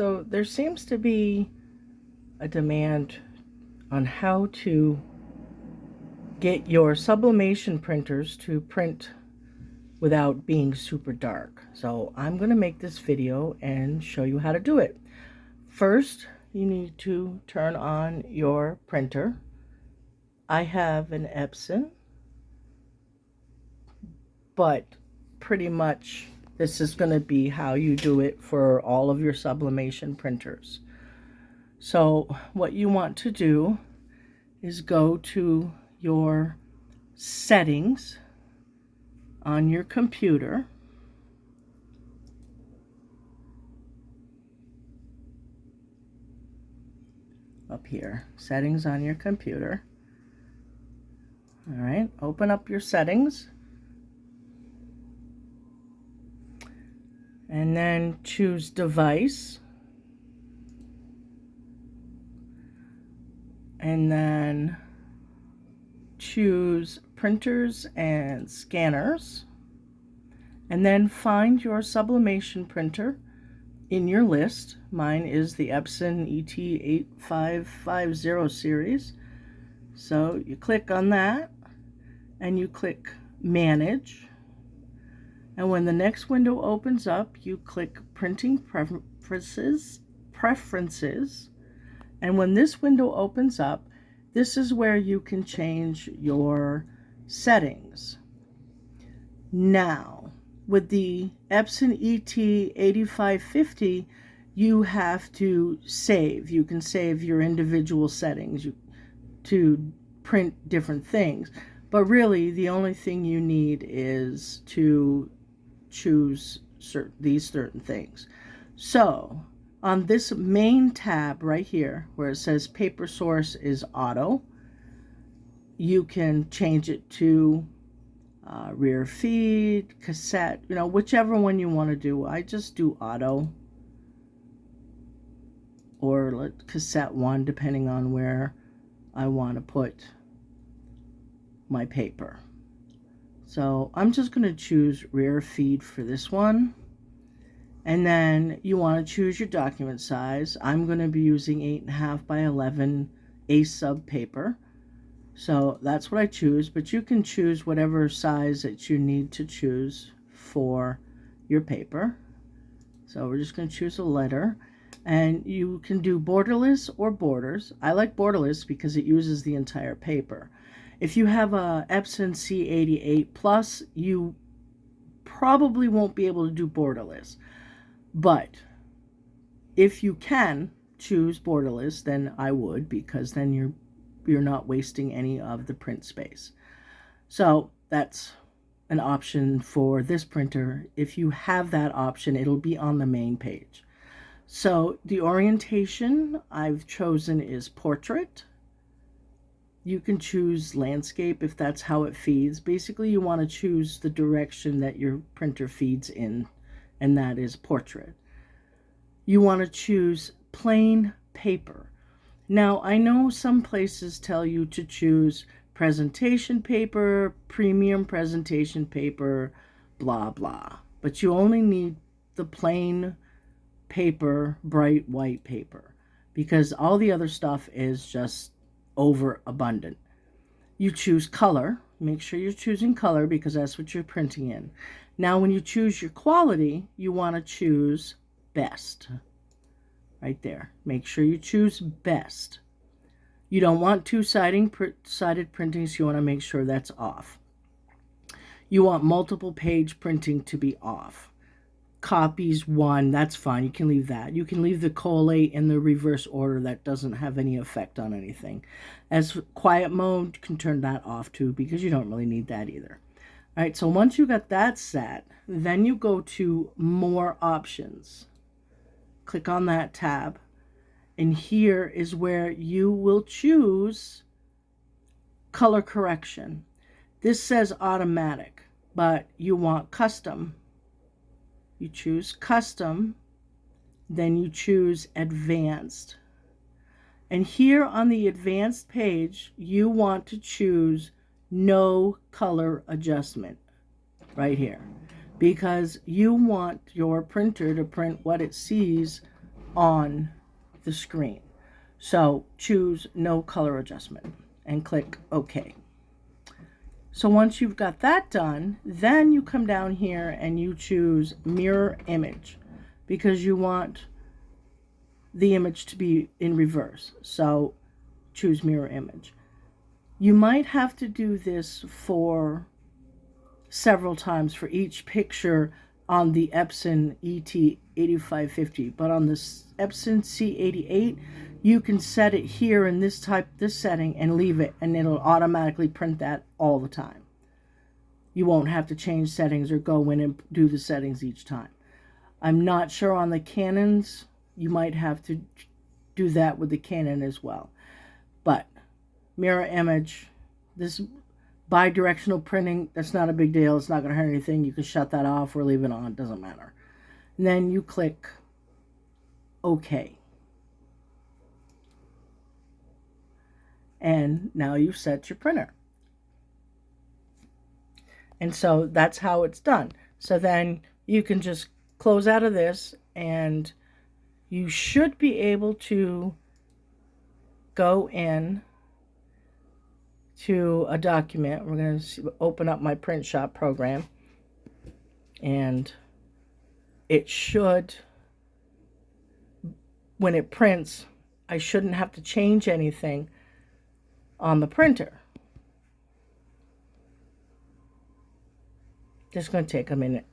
So there seems to be a demand on how to get your sublimation printers to print without being super dark. So I'm going to make this video and show you how to do it. First, you need to turn on your printer. I have an Epson, but pretty much this is going to be how you do it for all of your sublimation printers. So what you want to do is go to your settings on your computer. Up here, settings on your computer. All right, open up your settings. And then choose device. And then choose printers and scanners. And then find your sublimation printer in your list. Mine is the Epson ET8550 series. So you click on that and you click Manage. And when the next window opens up, you click Printing Preferences. And when this window opens up, this is where you can change your settings. Now, with the Epson ET8550, you have to save. You can save your individual settings to print different things. But really, the only thing you need is to choose these certain things. So on this main tab right here where it says paper source is auto, you can change it to rear feed, cassette, whichever one you want to do. I just do auto or cassette one, depending on where I want to put my paper. So I'm just going to choose rear feed for this one. And then you want to choose your document size. I'm going to be using 8.5 by 11 A-sub paper. So that's what I choose, but you can choose whatever size that you need to choose for your paper. So we're just going to choose a letter. And you can do borderless or borders. I like borderless because it uses the entire paper. If you have a Epson C88 Plus, you probably won't be able to do borderless. But if you can choose borderless, then I would, because then you're not wasting any of the print space. So that's an option for this printer. If you have that option, it'll be on the main page. So the orientation I've chosen is portrait. You can choose landscape if that's how it feeds. Basically, you want to choose the direction that your printer feeds in, and that is portrait. You want to choose plain paper. Now, I know some places tell you to choose presentation paper, premium presentation paper, blah, blah. But you only need the plain paper, bright white paper, because all the other stuff is just overabundant. You choose color. Make sure you're choosing color because that's what you're printing in. Now, when you choose your quality, you want to choose best. Right there. Make sure you choose best. You don't want two-sided printing, so you want to make sure that's off. You want multiple page printing to be off. Copies 1, that's fine. You can leave that. You can leave the collate in the reverse order. That doesn't have any effect on anything. As quiet mode, you can turn that off too, because you don't really need that either. All right, so once you got that set, then you go to more options. Click on that tab, and here is where you will choose color correction. This says automatic, but you want custom. You choose custom, then you choose advanced. And here on the advanced page, you want to choose no color adjustment right here, because you want your printer to print what it sees on the screen. So choose no color adjustment and click OK. So once you've got that done, then you come down here and you choose mirror image, because you want the image to be in reverse. So choose mirror image. You might have to do this for several times for each picture on the Epson ET8550, but on this Epson C88, you can set it here in this setting and leave it, and it'll automatically print that all the time. You won't have to change settings or go in and do the settings each time. I'm not sure on the Canons. You might have to do that with the Canon as well. But mirror image, this bi-directional printing, that's not a big deal. It's not going to hurt anything. You can shut that off or leave it on. It doesn't matter. And then you click OK. And now you've set your printer. And so that's how it's done. So then you can just close out of this, and you should be able to go in to a document. We're going to open up my print shop program, and it should, when it prints, I shouldn't have to change anything on the printer. Just going to take a minute.